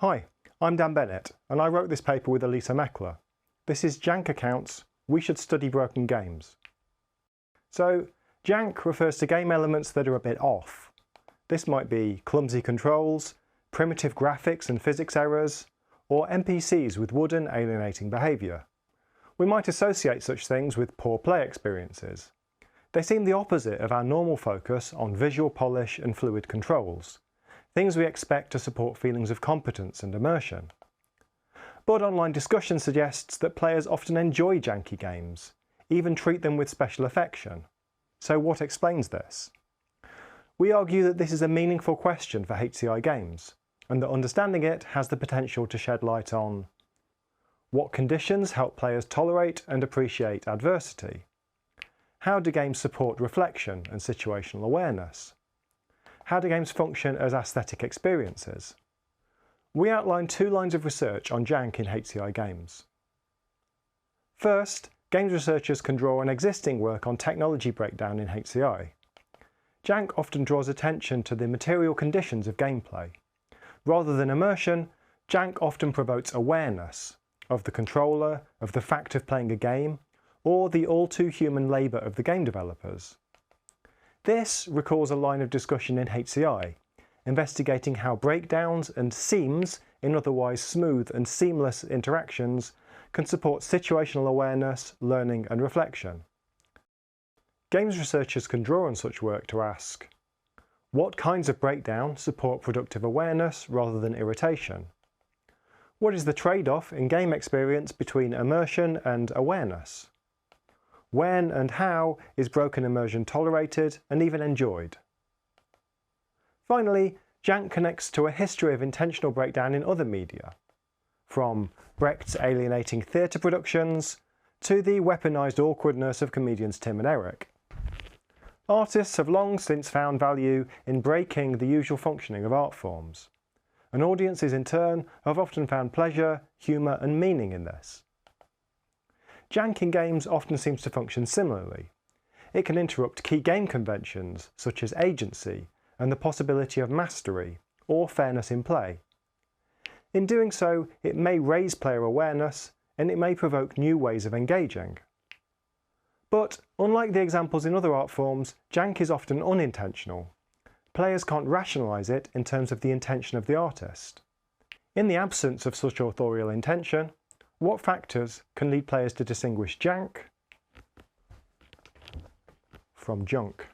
Hi, I'm Dan Bennett, and I wrote this paper with Elisa Meckler. This is Jank Accounts, We Should Study Broken Games. So, Jank refers to game elements that are a bit off. This might be clumsy controls, primitive graphics and physics errors, or NPCs with wooden, alienating behaviour. We might associate such things with poor play experiences. They seem the opposite of our normal focus on visual polish and fluid controls, things we expect to support feelings of competence and immersion. But online discussion suggests that players often enjoy janky games, even treat them with special affection. So what explains this? We argue that this is a meaningful question for HCI games, and that understanding it has the potential to shed light on what conditions help players tolerate and appreciate adversity? How do games support reflection and situational awareness? How do games function as aesthetic experiences? We outline 2 lines of research on Jank in HCI games. First, games researchers can draw on existing work on technology breakdown in HCI. Jank often draws attention to the material conditions of gameplay. Rather than immersion, Jank often promotes awareness of the controller, of the fact of playing a game, or the all-too-human labour of the game developers. This recalls a line of discussion in HCI, investigating how breakdowns and seams in otherwise smooth and seamless interactions can support situational awareness, learning and reflection. Games researchers can draw on such work to ask, what kinds of breakdown support productive awareness rather than irritation? What is the trade-off in game experience between immersion and awareness? When and how is broken immersion tolerated and even enjoyed? Finally, Jank connects to a history of intentional breakdown in other media, from Brecht's alienating theatre productions to the weaponised awkwardness of comedians Tim and Eric. Artists have long since found value in breaking the usual functioning of art forms, and audiences in turn have often found pleasure, humour and meaning in this. Jank in games often seems to function similarly. It can interrupt key game conventions such as agency and the possibility of mastery or fairness in play. In doing so, it may raise player awareness and it may provoke new ways of engaging. But unlike the examples in other art forms, Jank is often unintentional. Players can't rationalise it in terms of the intention of the artist. In the absence of such authorial intention, what factors can lead players to distinguish Jank from junk?